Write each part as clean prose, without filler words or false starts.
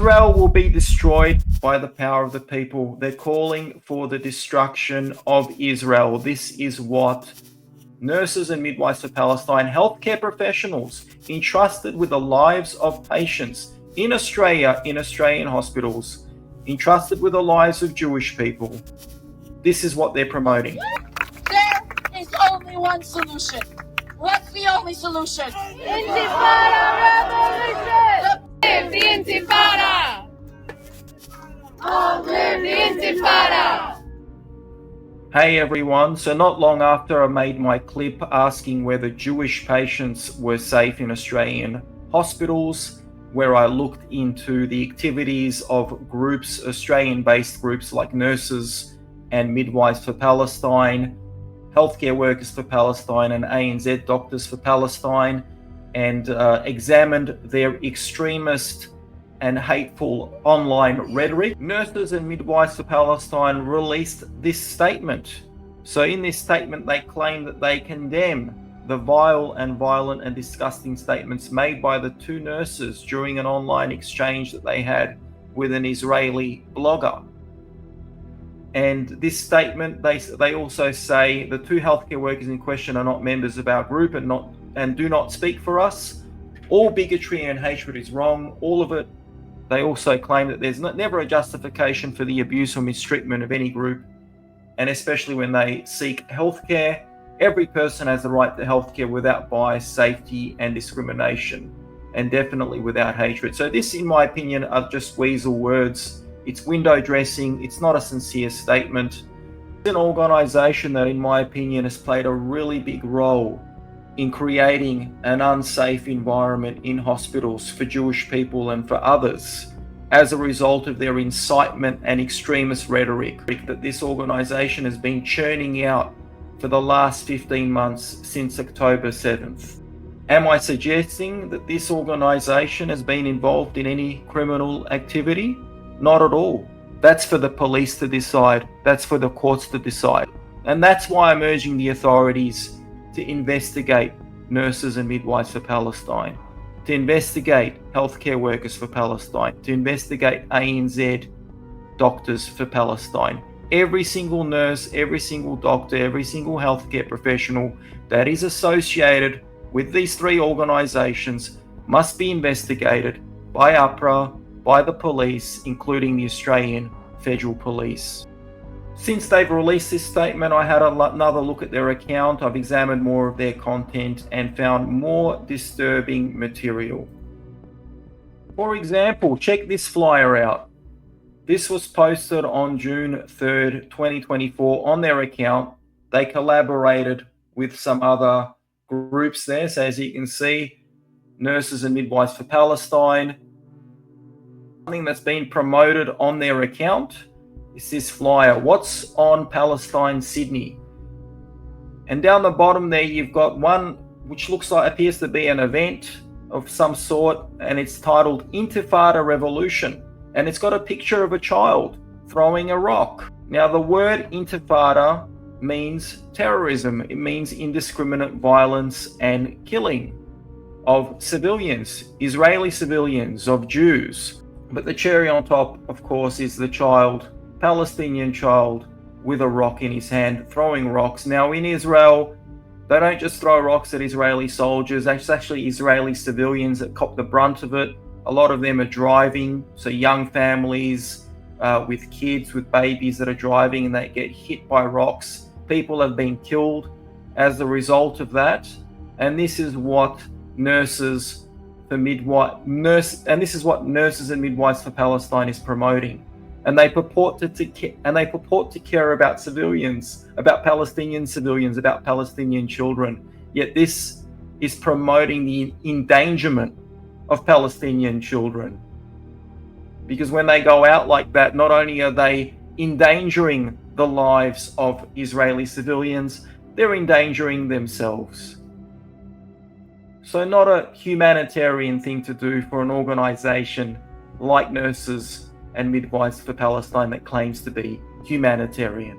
Israel will be destroyed by the power of the people. They're calling for the destruction of Israel. This is what nurses and midwives for Palestine, healthcare professionals entrusted with the lives of patients in Australia, in Australian hospitals, entrusted with the lives of Jewish people. This is what they're promoting. There is only one solution. What's the only solution? Intifada Revolution! Live the Intifada! Long live the Intifada! Hey everyone, so not long after I made my clip asking whether Jewish patients were safe in Australian hospitals, where I looked into the activities of groups, Australian-based groups like Nurses and Midwives for Palestine, Healthcare Workers for Palestine and ANZ Doctors for Palestine, and examined their extremist and hateful online rhetoric. Nurses and Midwives for Palestine released this statement. So in this statement, they claim that they condemn the vile and violent and disgusting statements made by the two nurses during an online exchange that they had with an Israeli blogger. And this statement, they also say the two healthcare workers in question are not members of our group and do not speak for us. All bigotry and hatred is wrong, all of it. They also claim that there's never a justification for the abuse or mistreatment of any group, and especially when they seek healthcare. Every person has the right to healthcare without bias, safety, and discrimination, and definitely without hatred. So this, in my opinion, are just weasel words. It's window dressing. It's not a sincere statement. It's an organization that, in my opinion, has played a really big role in creating an unsafe environment in hospitals for Jewish people and for others as a result of their incitement and extremist rhetoric that this organization has been churning out for the last 15 months since October 7th. Am I suggesting that this organization has been involved in any criminal activity? Not at all. That's for the police to decide. That's for the courts to decide. And that's why I'm urging the authorities to investigate Nurses and Midwives for Palestine, to investigate Healthcare Workers for Palestine, to investigate ANZ Doctors for Palestine. Every single nurse, every single doctor, every single healthcare professional that is associated with these three organizations must be investigated by UPRA, by the police, including the Australian Federal Police. Since they've released this statement, I had another look at their account. I've examined more of their content and found more disturbing material. For example, check this flyer out. This was posted on June 3rd, 2024 on their account. They collaborated with some other groups there. So as you can see, Nurses and Midwives for Palestine. Something that's been promoted on their account is this flyer. What's on Palestine, Sydney? And down the bottom there, you've got one which appears to be an event of some sort, and it's titled Intifada Revolution. And it's got a picture of a child throwing a rock. Now, the word Intifada means terrorism. It means indiscriminate violence and killing of civilians, Israeli civilians, of Jews. But the cherry on top, of course, is the child, Palestinian child, with a rock in his hand, throwing rocks. Now, in Israel, they don't just throw rocks at Israeli soldiers. It's actually Israeli civilians that cop the brunt of it. A lot of them are driving, so young families with kids, with babies that are driving, and they get hit by rocks. People have been killed as a result of that. And this is what Nurses and Midwives for Palestine is promoting. And they purport to care about civilians, about Palestinian civilians, about Palestinian children. Yet this is promoting the endangerment of Palestinian children. Because when they go out like that, not only are they endangering the lives of Israeli civilians, they're endangering themselves. So not a humanitarian thing to do for an organization like Nurses and Midwives for Palestine that claims to be humanitarian.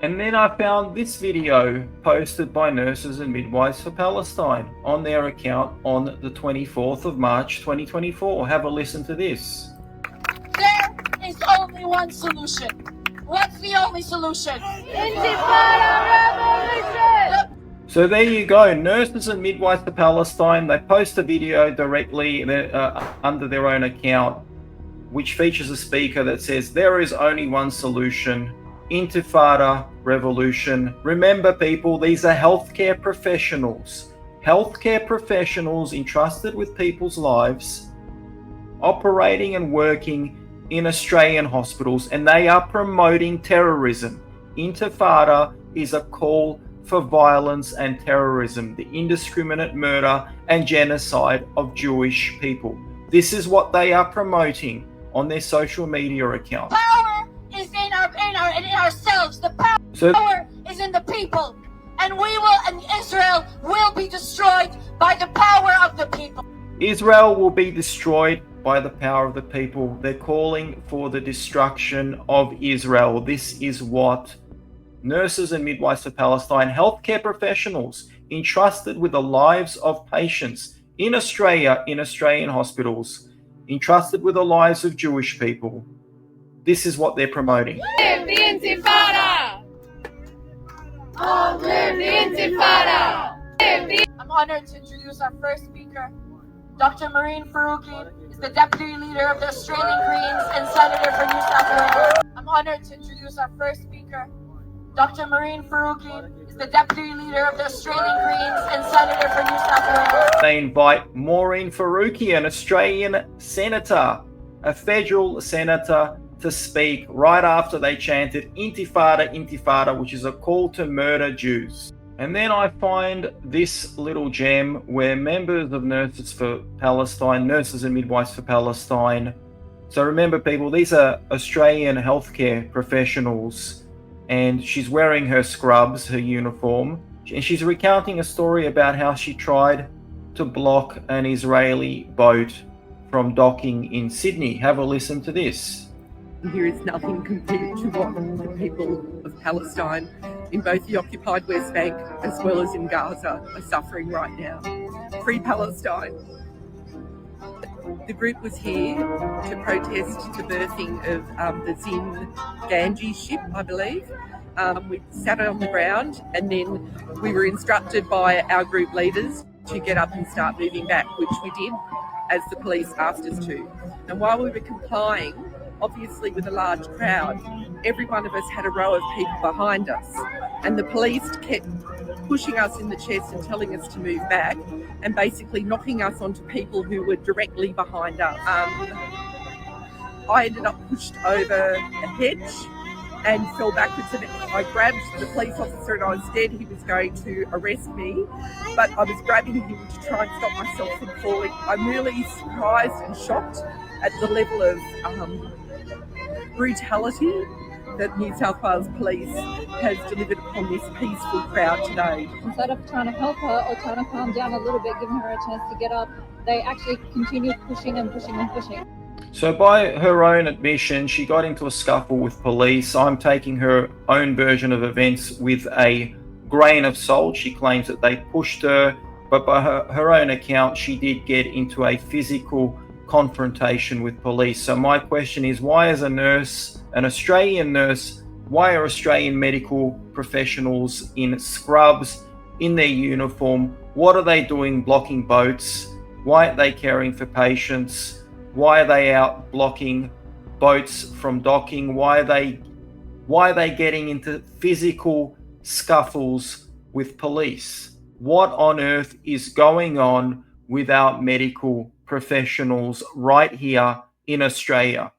And then I found this video posted by Nurses and Midwives for Palestine on their account on the 24th of March 2024. Have a listen to this. only one solution? What's the only solution? Intifada Revolution! So there you go, Nurses and Midwives for Palestine. They post a video directly under their own account, which features a speaker that says there is only one solution, Intifada Revolution. Remember people, these are healthcare professionals entrusted with people's lives, operating and working in Australian hospitals, and they are promoting terrorism. Intifada is a call for violence and terrorism, the indiscriminate murder and genocide of Jewish people. This is what they are promoting on their social media account. Power is in ourselves. The power is in the people, and Israel will be destroyed by the power of the people. Israel will be destroyed by the power of the people. They're calling for the destruction of Israel. This is what Nurses and Midwives for Palestine, healthcare professionals entrusted with the lives of patients in Australia, in Australian hospitals, entrusted with the lives of Jewish people. This is what they're promoting. Live the Intifada! Long live the Intifada! I'm honored to introduce our first speaker. Dr. Marine Faruqi is the Deputy Leader of the Australian Greens and Senator for New South Wales. I'm honored to introduce our first speaker. Dr. Marine Faruqi is the Deputy Leader of the Australian Greens and Senator for New South Wales. They invite Maureen Faruqi, an Australian senator, a federal senator, to speak right after they chanted Intifada, Intifada, which is a call to murder Jews. And then I find this little gem where members of Nurses for Palestine, Nurses and Midwives for Palestine. So remember people, these are Australian healthcare professionals, and she's wearing her scrubs, her uniform, and she's recounting a story about how she tried to block an Israeli boat from docking in Sydney. Have a listen to this. Here is nothing compared to what the people of Palestine in both the occupied West Bank as well as in Gaza are suffering right now. Free Palestine. The group was here to protest the berthing of the Zin Ganji ship, I believe. We sat on the ground and then we were instructed by our group leaders to get up and start moving back, which we did as the police asked us to. And while we were complying, obviously with a large crowd, every one of us had a row of people behind us, and the police kept pushing us in the chest and telling us to move back and basically knocking us onto people who were directly behind us. I ended up pushed over a hedge and fell backwards, and I grabbed the police officer and I was scared he was going to arrest me, but I was grabbing him to try and stop myself from falling. I'm really surprised and shocked at the level of brutality that New South Wales Police has delivered upon this peaceful crowd today. Instead of trying to help her or trying to calm down a little bit, giving her a chance to get up, they actually continued pushing and pushing and pushing. So by her own admission, she got into a scuffle with police. I'm taking her own version of events with a grain of salt. She claims that they pushed her, but by her own account, she did get into a physical confrontation with police. So my question is, why is a nurse, an Australian nurse, why are Australian medical professionals in scrubs, in their uniform, what are they doing blocking boats? Why aren't they caring for patients? Why are they out blocking boats from docking? Why are they getting into physical scuffles with police? What on earth is going on with our medical professionals right here in Australia?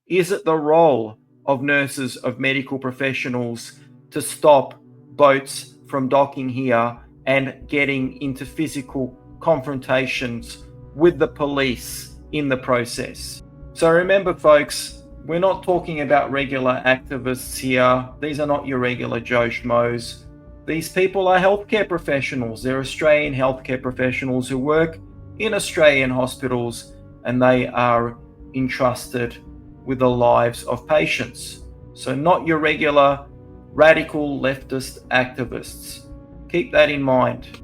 Is it the role of nurses, of medical professionals, to stop boats from docking here and getting into physical confrontations with the police in the process? So remember folks, we're not talking about regular activists here. These are not your regular Joe Schmoes. These people are healthcare professionals. They're Australian healthcare professionals who work in Australian hospitals, and they are entrusted with the lives of patients. So not your regular radical leftist activists. Keep that in mind.